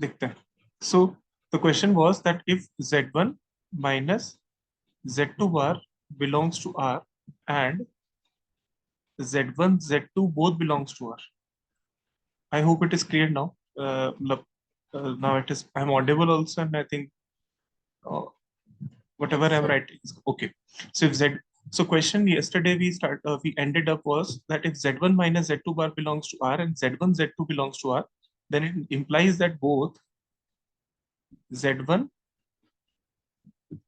देखते हैं. So the question was that if Z1 minus Z2 bar belongs to R and Z1 Z2 both belongs to R. I hope it is clear now. Now it is, I'm audible also, and I think uh, whatever I'm writing is okay. So if Z, so question yesterday we ended up was that if Z1 minus Z2 bar belongs to R and Z1 Z2 belongs to R, then it implies that both Z1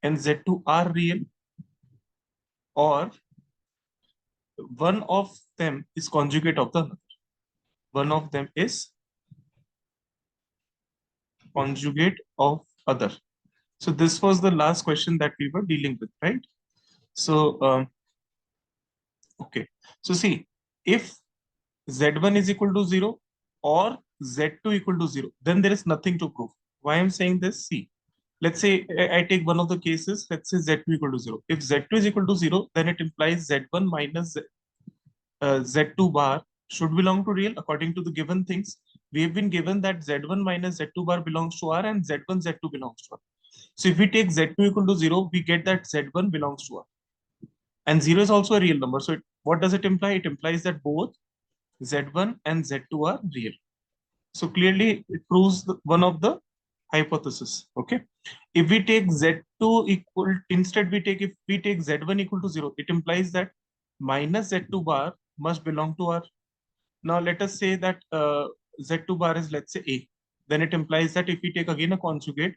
and Z2 are real, or one of them is conjugate of the other. One of them is conjugate of other. So this was the last question that we were dealing with, right? So okay. So see, if Z1 is equal to 0 or Z2 equal to 0, then there is nothing to prove. Why I'm saying this? See, let's say I take one of the cases. Let's say Z2 equal to 0. If Z2 is equal to 0, then it implies Z1 minus Z2 bar should belong to real according to the given things. We have been given that Z1 minus Z2 bar belongs to R and Z1 Z2 belongs to R. So if we take Z2 equal to 0, we get that Z1 belongs to R. And 0 is also a real number. So what does it imply? It implies that both Z1 and Z2 are real. So clearly it proves one of the hypothesis. Okay. If we take Z2 equal, instead we take, if we take Z1 equal to 0, it implies that minus Z2 bar must belong to R. Now let us say that Z2 bar is, let's say, A. Then it implies that if we take again a conjugate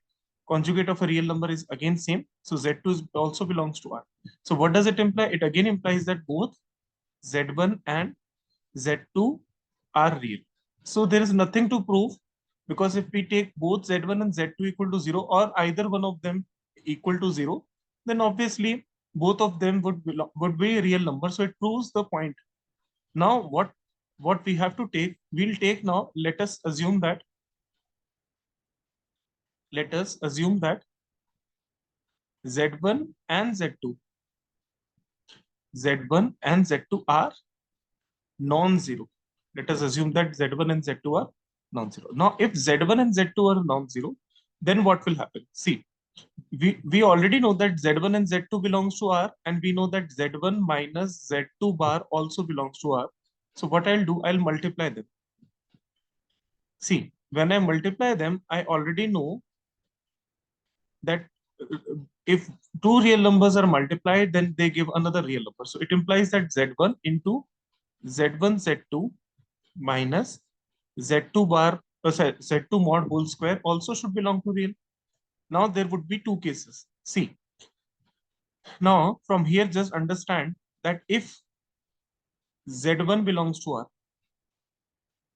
of a real number is again same. So Z2 also belongs to R. So what does it imply? It again implies that both Z1 and Z2 are real. So there is nothing to prove, because if we take both Z1 and Z2 equal to 0 or either one of them equal to 0, then obviously both of them would be a real number. So it proves the point. Now what we have to take, we'll take now, let us assume that Z1 and Z2 and Z2 are non-zero. Let us assume that Z1 and Z2 are non-zero. Now, if Z1 and Z2 are non-zero, then what will happen? See, we already know that Z1 and Z2 belongs to R, and we know that Z1 minus Z2 bar also belongs to R. So what I'll do, I'll multiply them. See, when I multiply them, I already know that if two real numbers are multiplied, then they give another real number. So it implies that Z1 into Z1 Z2 minus Z2 bar, sorry, Z2 mod whole square also should belong to real. Now there would be two cases. See, now from here just understand that if Z1 belongs to R,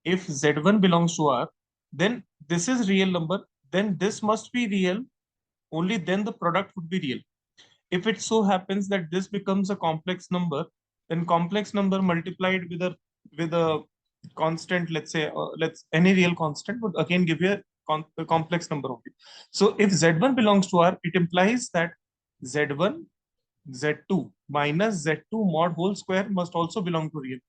if Z1 belongs to R, then this is real number, then this must be real, only then the product would be real. If it so happens that this becomes a complex number, then complex number multiplied with a constant, let's say, let's any real constant would again give you a complex number only. So if Z1 belongs to R, it implies that Z1 Z2 minus Z2 mod whole square must also belong to real.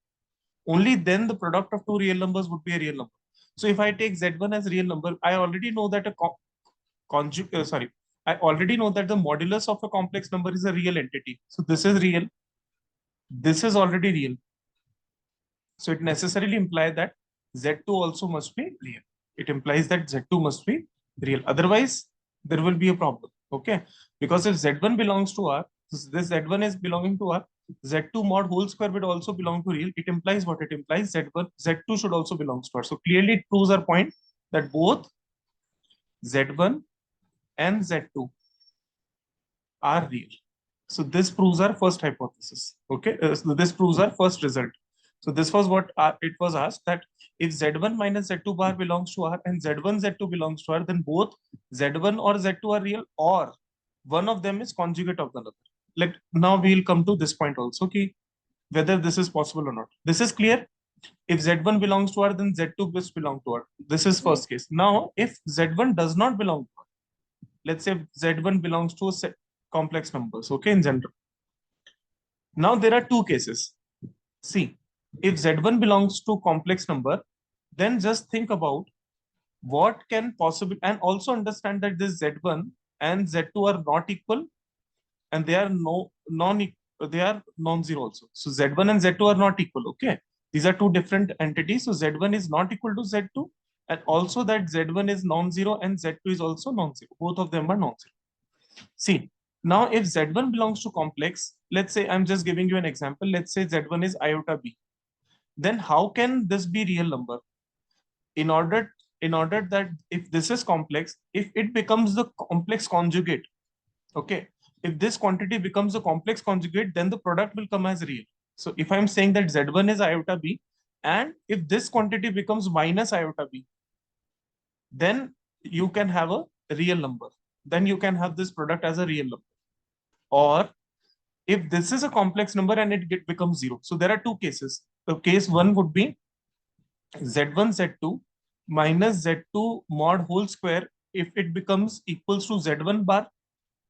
Only then the product of two real numbers would be a real number. So if I take Z1 as real number, I already know that I already know that the modulus of a complex number is a real entity. So this is real. This is already real. So it necessarily implies that Z2 also must be real. It implies that Z2 must be real. Otherwise, there will be a problem. Okay. Because if Z1 belongs to R, this Z1 is belonging to R, Z2 mod whole square would also belong to real. It implies what? It implies Z1, Z2 should also belong to R. So clearly it proves our point that both Z1 and Z2 are real. So this proves our first hypothesis. Okay, so this proves our first result. So this was what it was asked, that if Z1 minus Z2 bar belongs to R and Z1 Z2 belongs to R, then both Z1 or Z2 are real, or one of them is conjugate of the other. Like now we'll come to this point also, okay, whether this is possible or not. This is clear. If Z1 belongs to R, then Z2 must belong to R. This is first case. Now, if Z1 does not belong to R, let's say Z1 belongs to complex numbers, okay, in general. Now there are two cases. See, if Z1 belongs to complex number, then just think about what can possibly, and also understand that this Z1 and Z2 are not equal, and they are they are non-zero also. So Z1 and Z2 are not equal. Okay, these are two different entities. So Z1 is not equal to Z2, and also that Z1 is non-zero and Z2 is also non-zero. Both of them are non-zero. See, now if Z1 belongs to complex, let's say I'm just giving you an example. Let's say Z1 is iota b. Then how can this be real number? In order that if this is complex, if it becomes the complex conjugate, okay, if this quantity becomes a complex conjugate, then the product will come as real. So if I'm saying that Z1 is iota b, and if this quantity becomes minus iota b, then you can have a real number. Then you can have this product as a real number. Or if this is a complex number and becomes zero. So there are two cases. The case one would be Z1, Z2 minus Z2 mod whole square. If it becomes equals to Z1 bar,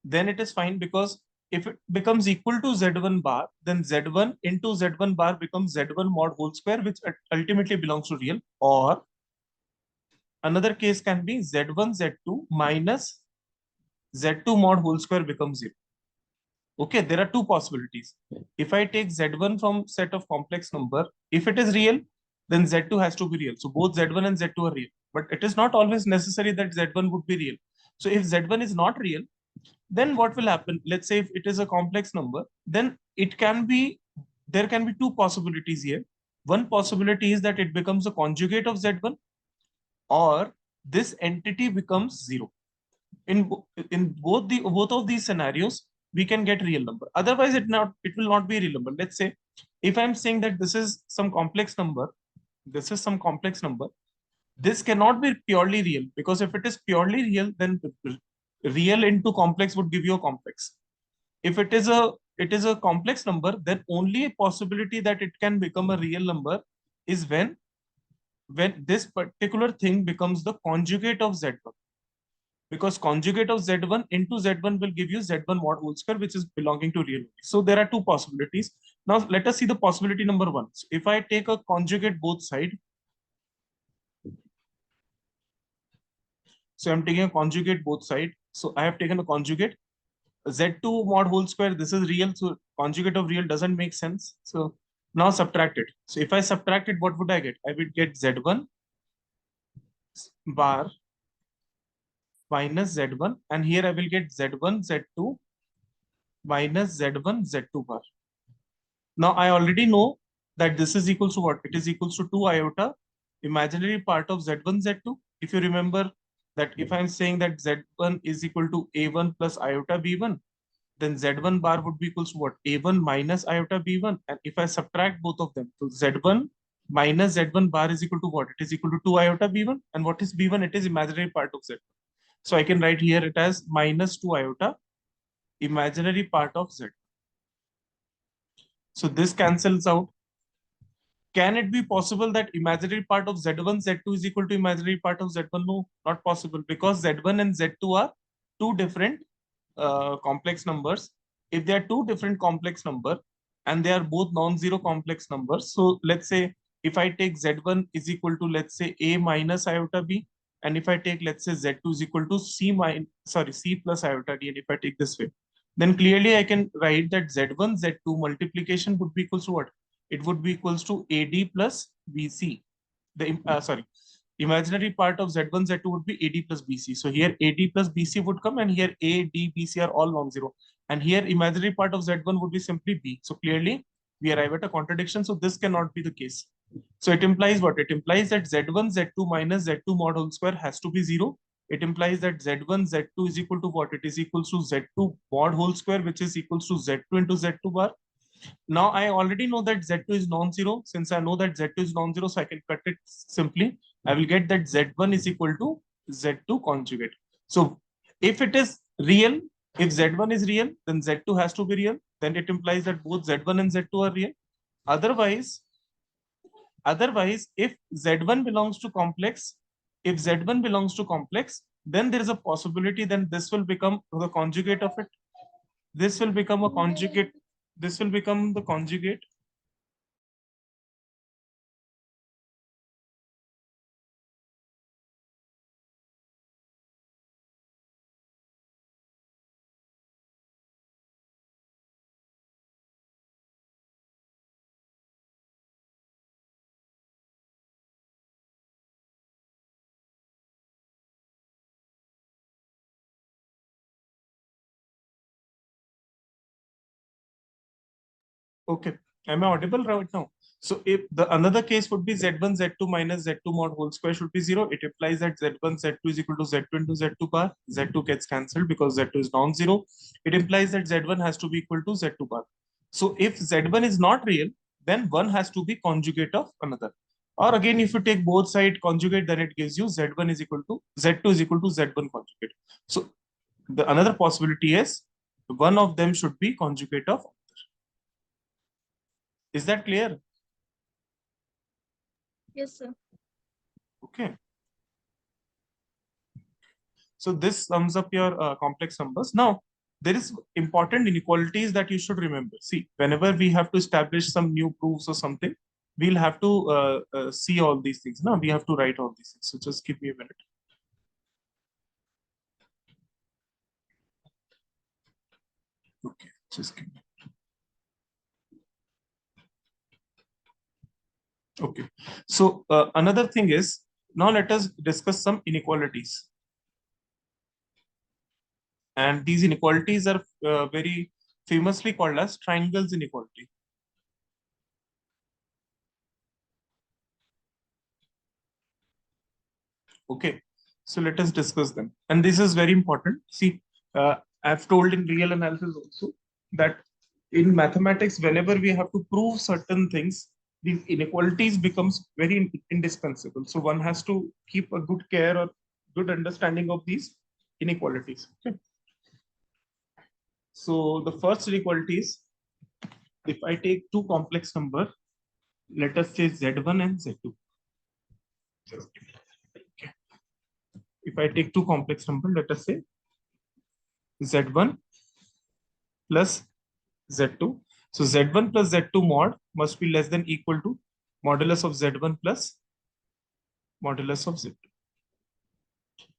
then it is fine, because if it becomes equal to Z1 bar, then Z1 into Z1 bar becomes Z1 mod whole square, which ultimately belongs to real. Or another case can be Z1, Z2 minus Z2 mod whole square becomes zero. Okay, there are two possibilities. If I take Z1 from set of complex number, if it is real, then Z2 has to be real. So both Z1 and Z2 are real. But it is not always necessary that Z1 would be real. So if Z1 is not real, then what will happen? Let's say if it is a complex number, then it can be, there can be two possibilities here. One possibility is that it becomes a conjugate of Z1, or this entity becomes zero. In both of these scenarios, we can get real number. Otherwise, it will not be real number. Let's say if I'm saying that this is some complex number, this is some complex number, this cannot be purely real, because if it is purely real, then real into complex would give you a complex. If it is a complex number, then only a possibility that it can become a real number is when this particular thing becomes the conjugate of Z1, because conjugate of Z1 into Z1 will give you Z1 mod whole square, which is belonging to real. So there are two possibilities. Now let us see the possibility number one. So if I take a conjugate both side, so I'm taking a conjugate both side. So I have taken a conjugate Z2 mod whole square. This is real. So conjugate of real doesn't make sense. So now subtract it. So if I subtract it, what would I get? I would get Z1 bar minus Z1. And here I will get Z1, Z2 minus Z1, Z2 bar. Now I already know that this is equals to what? It is equals to 2 iota imaginary part of Z1, Z2. If you remember that if I'm saying that Z1 is equal to A1 plus iota B1, then Z1 bar would be equals to what? A1 minus iota B1. And if I subtract both of them, so Z1 minus Z1 bar is equal to what? It is equal to 2 iota B1. And what is B1? It is imaginary part of Z. So I can write here it as minus 2 iota imaginary part of Z. So this cancels out. Can it be possible that imaginary part of Z1, Z2 is equal to imaginary part of Z1? No, not possible, because Z1 and Z2 are two different complex numbers. If they are two different complex number and they are both non-zero complex numbers, so let's say if I take Z1 is equal to, let's say, A minus iota B, and if I take, let's say, Z2 is equal to C plus iota D, and if I take this way, then clearly I can write that Z1, Z2 multiplication would be equals to what? It would be equals to AD plus BC. Imaginary part of Z1, Z2 would be AD plus BC. So here AD plus BC would come, and here A, D, BC are all non-zero. And here imaginary part of Z1 would be simply B. So clearly we arrive at a contradiction. So this cannot be the case. So it implies what? It implies that Z1, Z2 minus Z2 mod whole square has to be zero. It implies that Z1, Z2 is equal to what? It is equals to Z2 mod whole square, which is equals to Z2 into Z2 bar. Now I already know that Z2 is non-zero. Since I know that Z2 is non-zero, so I can cut it simply. I will get that Z1 is equal to Z2 conjugate. So if it is real, if Z1 is real, then Z2 has to be real. Then it implies that both Z1 and Z2 are real. Otherwise, if Z1 belongs to complex, then there is a possibility then this will become the conjugate of it. This will become a conjugate. This will become the conjugate Okay. Am I audible right now? So if the another case would be Z1, Z2 minus Z2 mod whole square should be 0. It implies that Z1, Z2 is equal to Z2 into Z2 bar. Z2 gets cancelled because Z2 is non-zero. It implies that Z1 has to be equal to Z2 bar. So if Z1 is not real, then one has to be conjugate of another. Or again, if you take both side conjugate, then it gives you Z1 is equal to Z2 is equal to Z1 conjugate. So the another possibility is one of them should be conjugate of. Is that clear? Yes, sir. Okay. So this sums up your complex numbers. Now, there is important inequalities that you should remember. See, whenever we have to establish some new proofs or something, we'll have to see all these things. Now, we have to write all these things. So just give me a minute. Okay, just give me. Okay. So another thing is, now let us discuss some inequalities. And these inequalities are very famously called as triangles inequality. Okay, so let us discuss them. And this is very important. See, I've told in real analysis also that in mathematics, whenever we have to prove certain things, these inequalities becomes very indispensable. So one has to keep a good care or good understanding of these inequalities. Okay. So the first inequality is if I take two complex number, let us say Z1 and Z2. Okay. If I take two complex number, let us say Z1 plus Z2. So Z1 plus Z2 mod must be less than equal to modulus of Z1 plus modulus of Z2.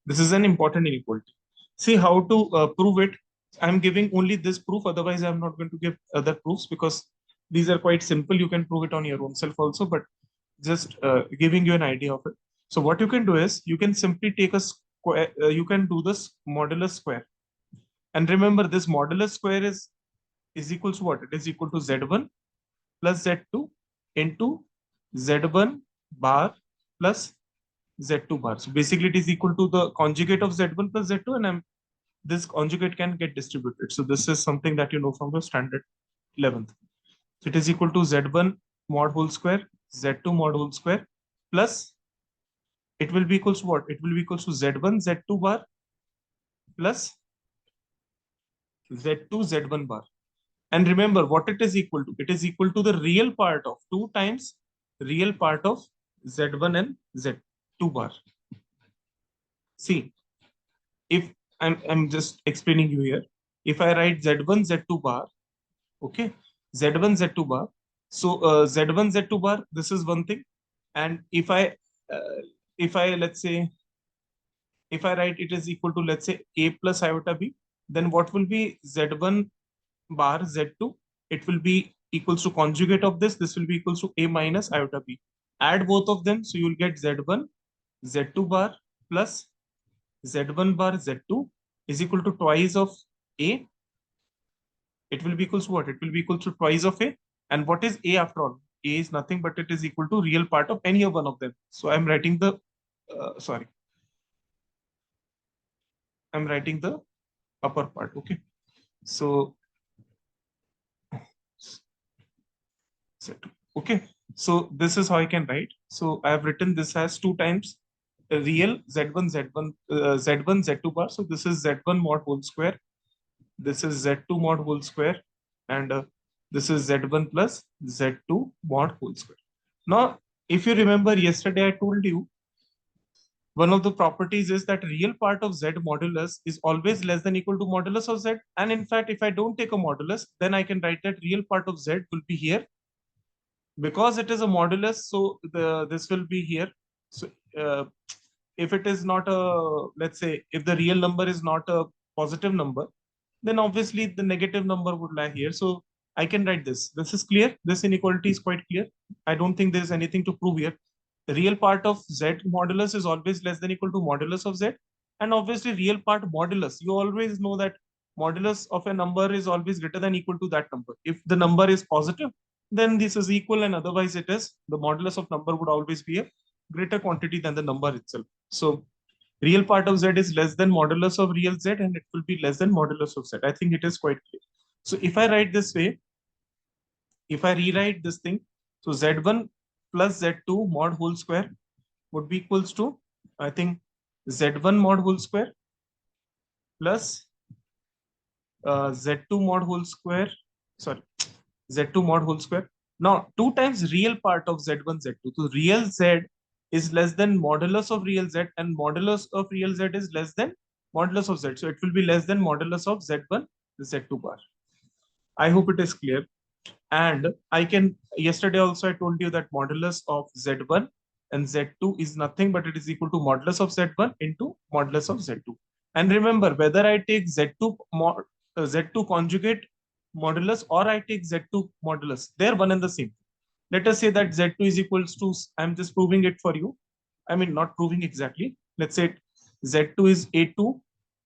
This is an important inequality. See how to prove it. I'm giving only this proof. Otherwise, I'm not going to give other proofs because these are quite simple. You can prove it on your own self also, but just giving you an idea of it. So what you can do is you can simply take a square. You can do this modulus square. And remember, this modulus square is equal to what? It is equal to Z1 plus Z2 into Z1 bar plus Z2 bar. So basically it is equal to the conjugate of Z1 plus Z2 and this conjugate can get distributed. So this is something that you know from the standard 11th. So it is equal to Z1 mod whole square, Z2 mod whole square plus it will be equals to what? It will be equals to Z1 Z2 bar plus Z2 Z1 bar. And remember what it is equal to. It is equal to the real part of 2 times real part of Z1 and Z2 bar. See, if I'm just explaining you here. If I write Z1, Z2 bar, okay, Z1, Z2 bar. So Z1, Z2 bar, this is one thing. And if I let's say, if I write it is equal to let's say A plus iota B, then what will be Z1 bar Z2? It will be equals to conjugate of this. This will be equals to A minus iota B. Add both of them. So you'll get Z1, Z2 bar plus Z1 bar Z2 is equal to twice of A. It will be equals to what? It will be equal to twice of A. And what is A after all? A is nothing but it is equal to real part of any of one of them. So I'm writing the, sorry, I'm writing the upper part. Okay. So okay, so this is how I can write. So I have written this as 2 times real Z1 Z1 Z1 Z2 bar. So this is Z1 mod whole square. This is Z2 mod whole square, and this is Z1 plus Z2 mod whole square. Now, if you remember yesterday, I told you one of the properties is that real part of Z modulus is always less than equal to modulus of Z. And in fact, if I don't take a modulus, then I can write that real part of Z will be here because it is a modulus. So this will be here. So if it is not a, let's say, if the real number is not a positive number, then obviously the negative number would lie here. So I can write this. This is clear. This inequality is quite clear. I don't think there is anything to prove here. The real part of Z modulus is always less than equal to modulus of Z. And obviously real part modulus, you always know that modulus of a number is always greater than equal to that number. If the number is positive, then this is equal, and otherwise it is the modulus of number would always be a greater quantity than the number itself. So real part of z is less than modulus of real z, and it will be less than modulus of z. I think it is quite clear. So if I write this way, if I rewrite this thing, so z1 plus z2 mod whole square would be equals to, I think, z1 mod whole square plus z2 mod whole square, sorry, z2 mod whole square. Now, 2 times real part of z1, z2. So real z is less than modulus of real z, and modulus of real z is less than modulus of z. So it will be less than modulus of z1, z2 bar. I hope it is clear. And I can, yesterday also I told you that modulus of z1 and z2 is nothing but it is equal to modulus of z1 into modulus of z2. And remember, whether I take z2 conjugate modulus or I take z2 modulus, they're one and the same. Let us say that z2 is equals to, I'm just proving it for you. I mean, not proving exactly. Let's say z2 is a2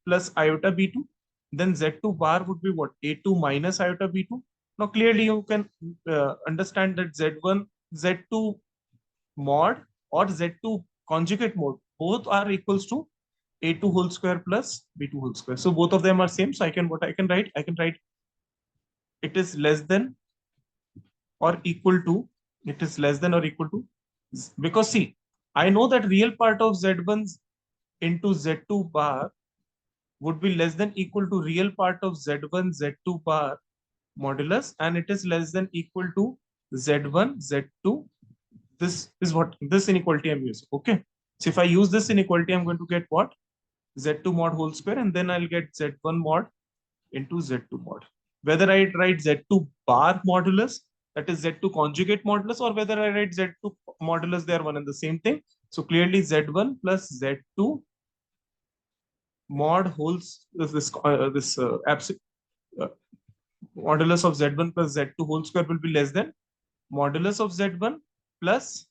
plus iota b2. Then z2 bar would be what? a2 minus iota b2. Now, clearly you can understand that z1, z2 mod or z2 conjugate mod, both are equals to a2 whole square plus b2 whole square. So both of them are same. So I can, what I can write? I can write it is less than or equal to, it is less than or equal to, because see, I know that real part of z1 into z2 bar would be less than equal to real part of z1 z2 bar modulus, and it is less than equal to z1 z2. This is what this inequality I'm using. Okay, so if I use this inequality, I'm going to get what? Z2 mod whole square, and then I'll get z1 mod into z2 mod. Whether I write z2 bar modulus, that is z2 conjugate modulus, or whether I write z2 modulus, they are one and the same thing. So clearly z1 plus z2 mod wholes this absolute modulus of z1 plus z2 whole square will be less than modulus of z1 plus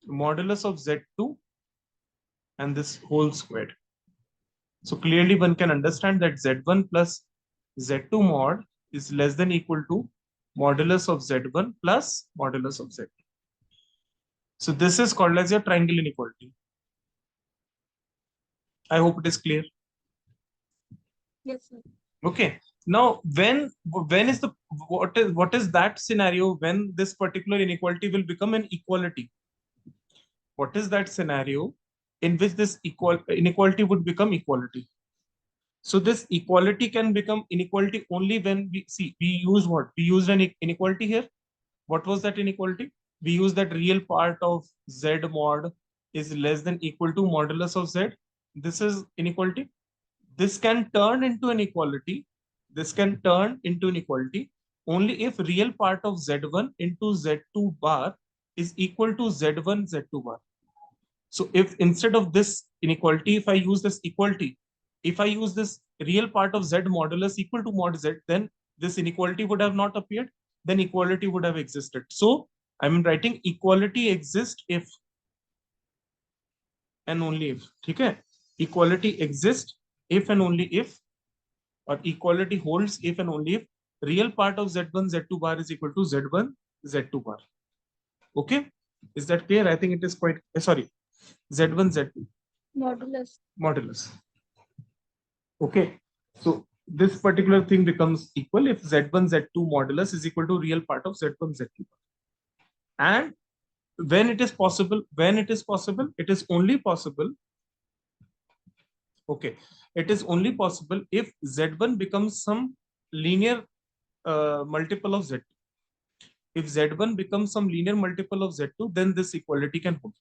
modulus of z2 and this whole squared. So clearly one can understand that z1 plus z2 mod is less than equal to modulus of z1 plus modulus of z2. So this is called as your triangle inequality. I hope it is clear. Yes, sir. Okay. Now, when is the what is that scenario when this particular inequality will become an equality? What is that scenario in which this inequality would become equality? So this equality can become inequality only when we use what? We used an inequality here. What was that inequality? We use that real part of z mod is less than equal to modulus of z. This is inequality. This can turn into an equality. This can turn into an equality only if real part of z1 into z2 bar is equal to z1 z2 bar. So if instead of this inequality, if I use this equality, if I use this real part of z modulus equal to mod z, then this inequality would have not appeared. Then equality would have existed. So I'm writing equality exists if and only if. Okay? Equality exists if and only if, or equality holds if and only if real part of z1 z2 bar is equal to z1 z2 bar. Okay? Is that clear? I think it is quite sorry. Z1 z2 Modulus. modulus. Okay, so this particular thing becomes equal if z1 z2 modulus is equal to real part of z1 z2. And when it is possible, it is only possible. Okay, it is only possible if z1 becomes some linear multiple of z2. If z1 becomes some linear multiple of z2, then this equality can hold.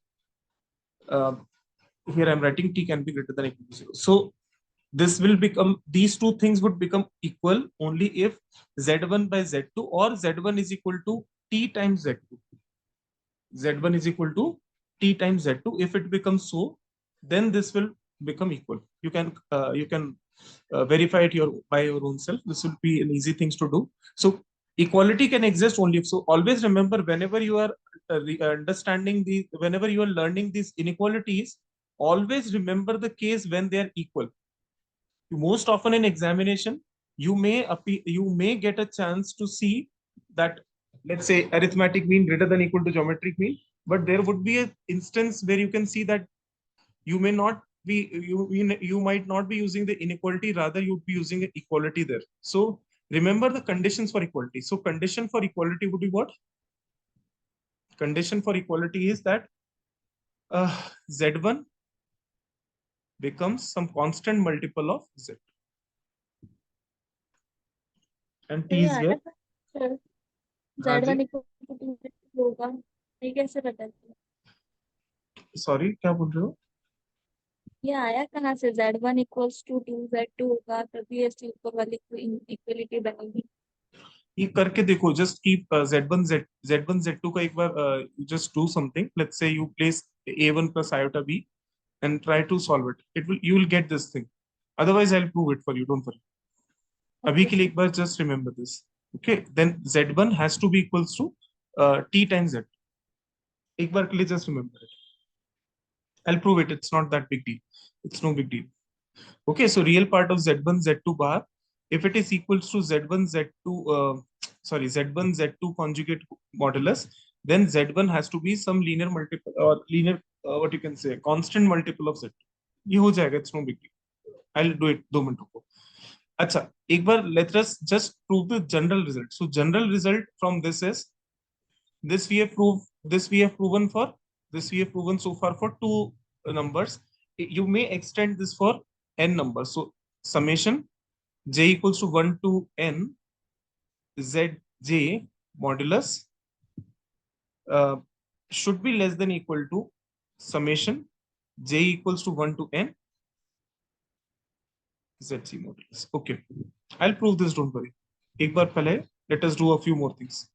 Here I'm writing t can be greater than or equal to 0. So this will become, these two things would become equal only if z1 by z2 or z1 is equal to t times z2. Z1 is equal to t times z2. If it becomes so, then this will become equal. You can verify it by your own self. This will be an easy things to do. So equality can exist only if so. Always remember, whenever you are whenever you are learning these inequalities, always remember the case when they are equal. Most often in examination, you may get a chance to see that, let's say, arithmetic mean greater than equal to geometric mean, but there would be an instance where you can see that you may not be you might not be using the inequality, rather you'd be using an equality there. So remember the conditions for equality. So condition for equality would be what? Condition for equality is that z1 becomes some constant multiple of z, and तो t ये is आया here. था हाँ Z G, one equal to होगा, ये कैसे पता चला? सॉरी क्या बोल रहे हो? ये आया कहाँ से? Z1 इक्वल्स टू Z2 होगा तभी ऐसी ऊपर वाली इक्वलिटी बनेगी। ये करके देखो, जस्ट कीप z1 z2 का एक बार just do something, let's say you place a1 plus iota b and try to solve it. You will get this thing. Otherwise I'll prove it for you, don't worry. अभी okay के लिए sir. एक बार just remember this. Okay, then z1 has to be equals to t times z. एक बार के लिए just remember it. I'll prove it. It's not that big deal. It's no big deal. Okay, so real part of z1 z2 bar, if it is equals to z1 z2 z1 z2 conjugate modulus, then z1 has to be some linear multiple or linear what you can say constant multiple of z2. ये हो जाएगा, it's no big deal. I'll do it 2 minute रुको. अच्छा, एक बार let us just prove the general result. So general result from this is, this we have proved, this we have proven for, this we have proven so far for two numbers. You may extend this for n numbers. So summation j equals to 1 to n zj modulus should be less than equal to summation j equals to 1 to n zc modulus. Okay, I'll prove this, don't worry. एक बार पहले let us do a few more things.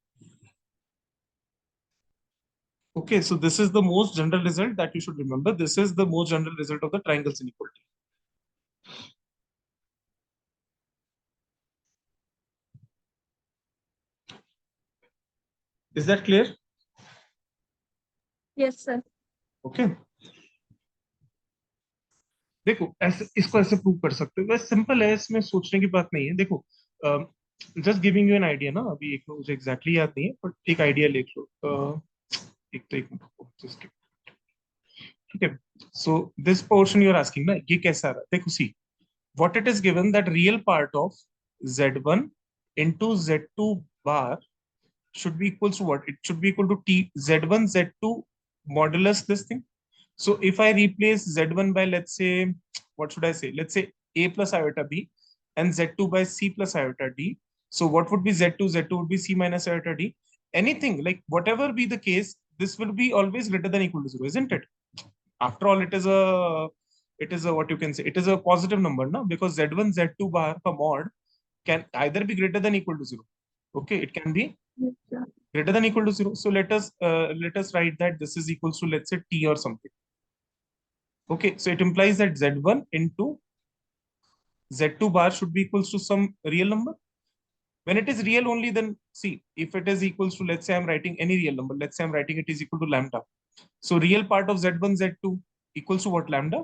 Okay, so this is the most general result that you should remember. This is the most general result of the triangles inequality. Is that clear? Yes sir. Okay. देखो ऐसे इसको ऐसे prove कर सकते हो, बस simple है, इसमें सोचने की बात नहीं है. देखो just giving you an idea ना, अभी एक मुझे एग्जैक्टली याद नहीं है, बट एक आइडिया लिख लो. एक तो एक मिनट जस्ट, ठीक है. So this portion you are asking ना, ये कैसा आ रहा है? देखो सी, what it is given that real part of z1 into z2 bar should be equals to what? It should be equal to t z1 z2 modulus this thing. So if I replace z1 by, let's say, what should I say? Let's say a plus iota b and z2 by c plus iota d. So what would be z2? Z2 would be c minus iota d. Anything like whatever be the case, this will be always greater than equal to 0, isn't it? After all, it is a what you can say, it is a positive number now, because z1 z2 bar ka mod can either be greater than equal to 0. Okay, it can be Yes, sir. greater than equal to 0. So let us write that this is equals to, let's say, t or something. Okay, so it implies that z1 into z2 bar should be equals to some real number. When it is real only, then see, if it is equals to, let's say I'm writing any real number, let's say I'm writing it is equal to lambda. So real part of z1 z2 equals to what? Lambda.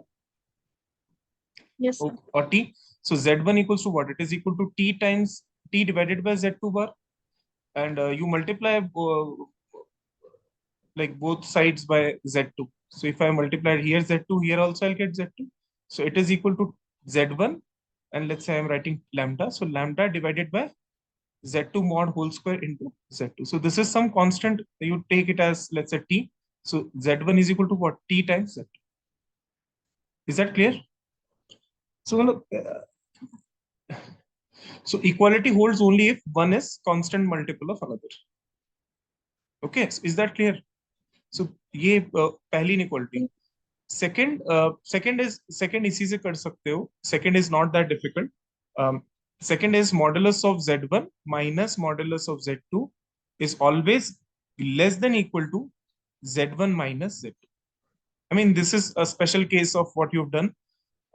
Yes, sir. Or t. So z1 equals to what? It is equal to t times t divided by z2 bar, and you multiply like both sides by z2. So if I multiply here z2, here also I'll get z2. So it is equal to z1, and let's say I'm writing lambda. So lambda divided by z2 mod whole square into z2. So this is some constant. You take it as, let's say, t. So z1 is equal to what? T times z2. Is that clear? So so equality holds only if one is constant multiple of another. Okay, so is that clear? So ये पहली inequality. Second इसी से कर सकते हो. Second is not that difficult. Second is modulus of z1 minus modulus of z2 is always less than equal to z1 minus z2. I mean, this is a special case of what you've done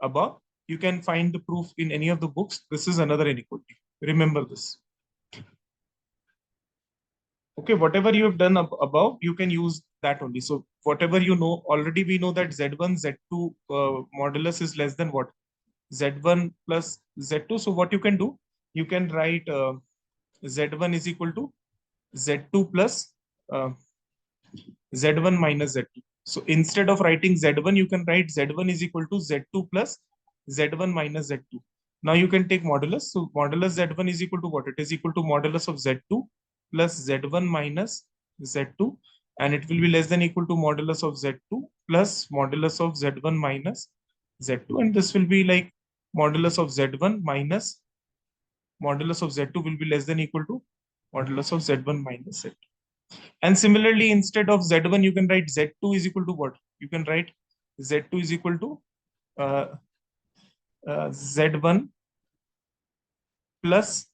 above. You can find the proof in any of the books. This is another inequality. Remember this. Okay, whatever you have done above, you can use that only. So whatever you know, already we know that z1, z2 modulus is less than what? z1 plus z2. So what you can do, you can write z1 is equal to z2 plus uh, z1 minus z2. So instead of writing z1, you can write z1 is equal to z2 plus z1 minus z2. Now you can take modulus. So modulus z1 is equal to what? It is equal to modulus of z2 plus z1 minus z2, and it will be less than equal to modulus of z2 plus modulus of z1 minus z2, and this will be like modulus of z1 minus modulus of z2 will be less than equal to modulus of z1 minus z2. And similarly, instead of z1, you can write z2 is equal to what? You can write z2 is equal to uh, z1 plus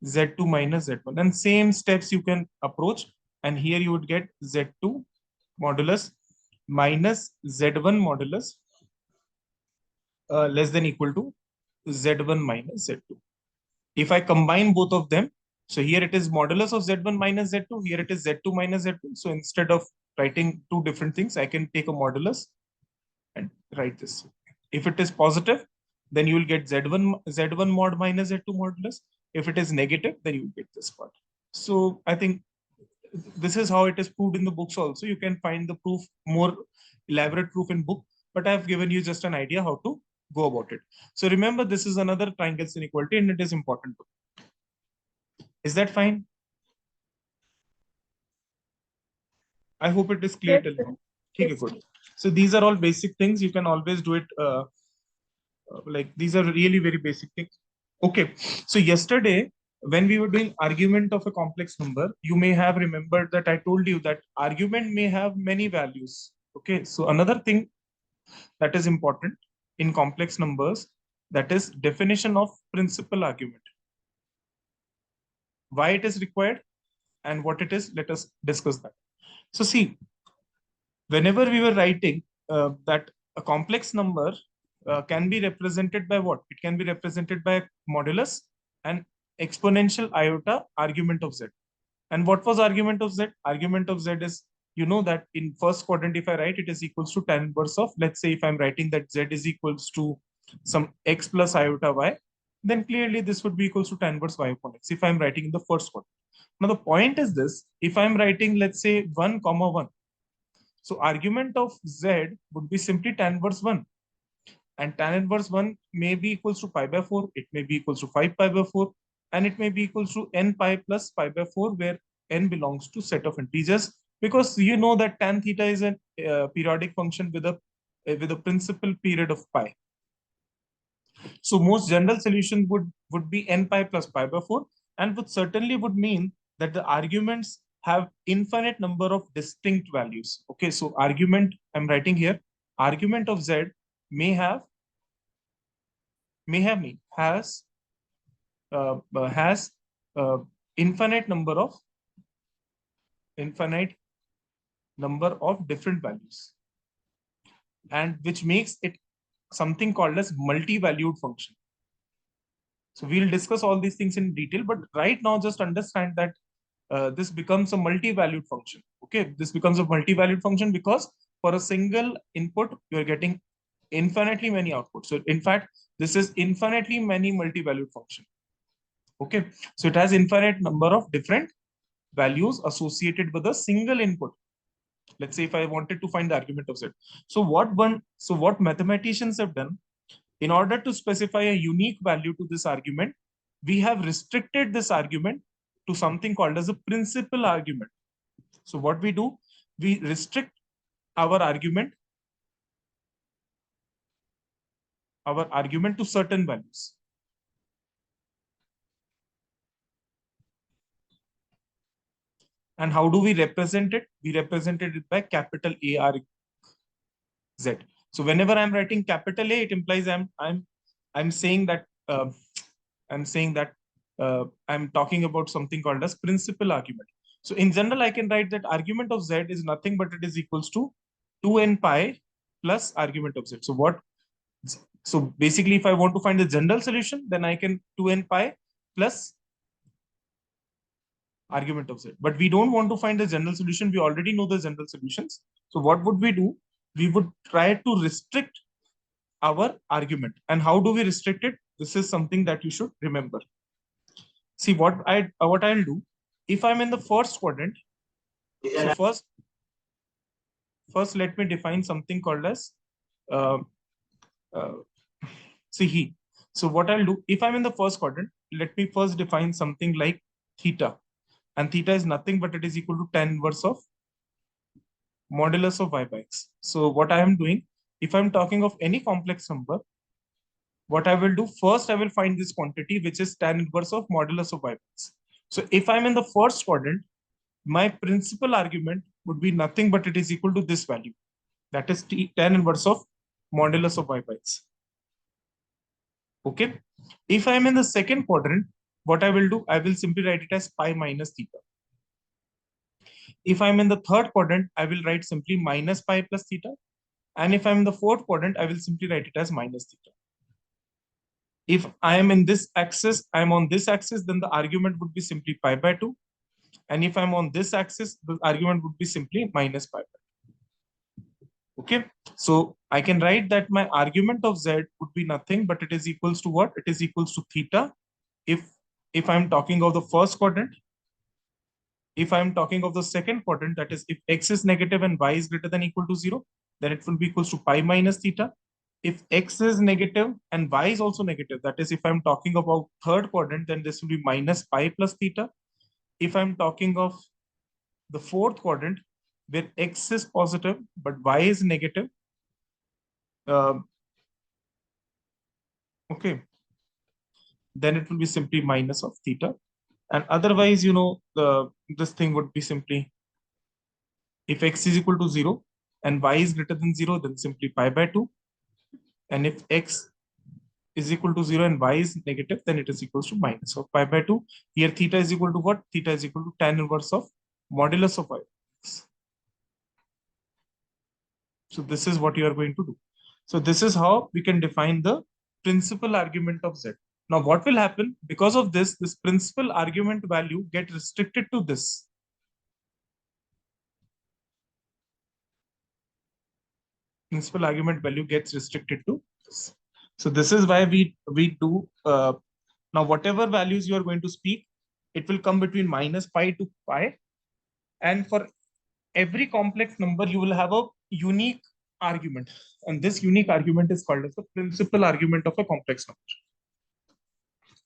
z2 minus z1. And same steps you can approach. And here you would get z2 modulus minus z1 modulus less than equal to z1 minus z2. If I combine both of them, so here it is modulus of z1 minus z2, here it is z2 minus z2. So instead of writing two different things, I can take a modulus and write this. If it is positive, then you will get z1 mod minus z2 modulus. If it is negative, then you will get this part. So I think this is how it is proved in the books also. You can find the proof, more elaborate proof in book, but I have given you just an idea how to go about it. So remember, this is another triangles inequality and it is important. Is that fine? I hope it is clear Yes, till sir. now. Okay, Yes. good. So these are all basic things. You can always do it. Like these are really very basic things. Okay. So yesterday, when we were doing argument of a complex number, you may have remembered that I told you that argument may have many values. Okay. So another thing that is important in complex numbers, that is definition of principal argument. Why it is required and what it is, let us discuss that. So see, whenever we were writing that a complex number can be represented by what? It can be represented by modulus and exponential iota argument of z. And what was argument of z? Argument of z is, you know that in first quadrant, if I write, it is equals to tan inverse of, let's say if I'm writing that z is equals to some x plus iota y, then clearly this would be equals to tan inverse y upon x if I'm writing in the first quadrant. Now the point is this, if I'm writing, let's say 1 comma 1, so argument of z would be simply tan inverse 1. And tan inverse 1 may be equals to pi by 4, it may be equals to 5 pi by 4, and it may be equals to n pi plus pi by 4, where n belongs to set of integers, because you know that tan theta is a periodic function with a principal period of pi. So most general solution would be n pi plus pi by 4, and would certainly would mean that the arguments have infinite number of distinct values. Okay, so argument I'm writing here, argument of z may have me has uh, infinite number of infinite number of different values, and which makes it something called as multi-valued function. So we'll discuss all these things in detail, but right now just understand that this becomes a multi-valued function. Okay, this becomes a multi-valued function because for a single input, you're getting infinitely many outputs. So in fact, this is infinitely many multi-valued function. Okay, so it has infinite number of different values associated with a single input. Let's say if I wanted to find the argument of z. So what mathematicians have done, in order to specify a unique value to this argument, we have restricted this argument to something called as a principal argument. So what we do, we restrict our argument to certain values. And how do we represent it? We represent it by capital AR Z. So whenever I'm writing capital A, it implies I'm saying that I'm talking about something called as principal argument. So in general, I can write that argument of Z is nothing but it is equals to 2n pi plus argument of Z. So basically, if I want to find the general solution, then I can 2n pi plus argument of Z. But we don't want to find the general solution. We already know the general solutions. So what would we do? We would try to restrict our argument. And how do we restrict it? This is something that you should remember. See what I'll do. If I'm in the first quadrant, so first let me define something called as uh, uh, see he. So what I'll do, if I'm in the first quadrant, let me first define something like theta. And theta is nothing but it is equal to tan inverse of modulus of y by x. So what I am doing, if I'm talking of any complex number, what I will do, first I will find this quantity, which is tan inverse of modulus of y by x. So if I'm in the first quadrant, my principal argument would be nothing but it is equal to this value. That is tan inverse of modulus of y by x. Okay. If I'm in the second quadrant, what I will do, I will simply write it as pi minus theta. If I'm in the third quadrant, I will write simply minus pi plus theta. And if I'm in the fourth quadrant, I will simply write it as minus theta. If I am in this axis, I'm on this axis, then the argument would be simply pi by 2. And if I'm on this axis, the argument would be simply minus pi by 2. Okay, so I can write that my argument of z would be nothing, but it is equals to what? It is equals to theta. If I'm talking of the first quadrant, if I'm talking of the second quadrant, that is if x is negative and y is greater than equal to 0, then it will be equals to pi minus theta. If x is negative and y is also negative, that is if I'm talking about third quadrant, then this will be minus pi plus theta. If I'm talking of the fourth quadrant, where x is positive but y is negative, okay, then it will be simply minus of theta. And otherwise, this thing would be simply, if x is equal to 0 and y is greater than 0, then simply pi by 2. And if x is equal to 0 and y is negative, then it is equals to minus of pi by 2. Here theta is equal to what? Theta is equal to tan inverse of modulus of y. So this is what you are going to do. So this is how we can define the principal argument of z. Now what will happen? Because of this principal argument value get restricted to this. Principal argument value gets restricted to this. So this is why we do, now whatever values you are going to speak, it will come between minus pi to pi. And for every complex number, you will have a unique argument. And this unique argument is called as the principal argument of a complex number.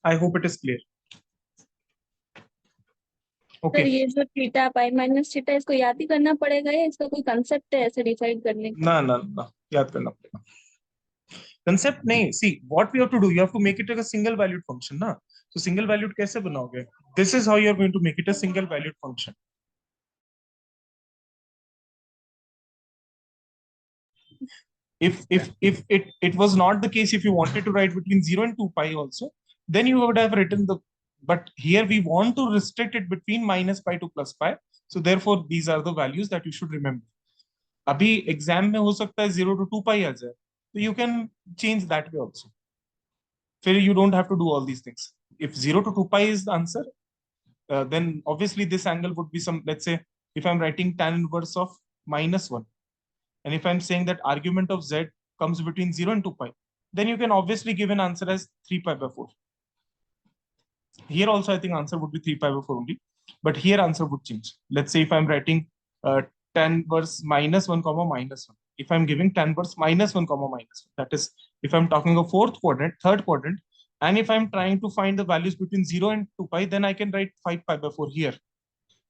I hope it is clear. Sir ये जो theta pi minus theta इसको याद ही करना पड़ेगा या इसका कोई concept है ऐसे डिसाइड करने का? ना याद करना पड़ेगा. कंसेप्ट नहीं. See what we have to do, you have to make it a single valued function ना. तो सिंगल वैल्यूड कैसे बनाओगे? This is how you are going to make it a single valued function. If it was not the case, if you wanted to write between 0 and 2 pi also, then you would have written the, but here we want to restrict it between minus pi to plus pi. So therefore these are the values that you should remember. अभी exam में हो सकता है 0 to 2 pi आ जाए, so you can change that way also. फिर you don't have to do all these things. If 0 to 2 pi is the answer, then obviously this angle would be some, let's say if I'm writing tan inverse of minus 1, and if I'm saying that argument of z comes between 0 and 2 pi, then you can obviously give an answer as 3 pi by 4. Here also I think answer would be 3 pi by 4 only, but here answer would change. Let's say if I'm writing tan inverse minus 1 comma minus 1, if I'm giving tan inverse minus 1 comma minus 1, that is if I'm talking of fourth quadrant, third quadrant, and if I'm trying to find the values between 0 and 2 pi, then I can write 5 pi by 4 here.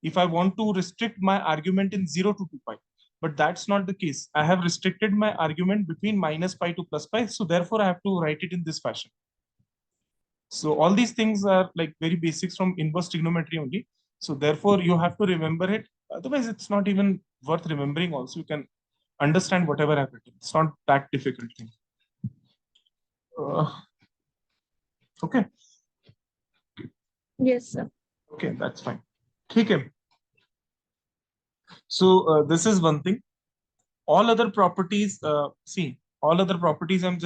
If I want to restrict my argument in 0 to 2 pi, but that's not the case. I have restricted my argument between minus pi to plus pi, so therefore I have to write it in this fashion. So all these things are like very basics from inverse trigonometry only. So therefore you have to remember it. Otherwise it's not even worth remembering also. You can understand whatever I've written. It's not that difficult thing. Okay. Yes, sir. Okay, that's fine. Okay. So this is one thing. All other properties, all other properties I'm just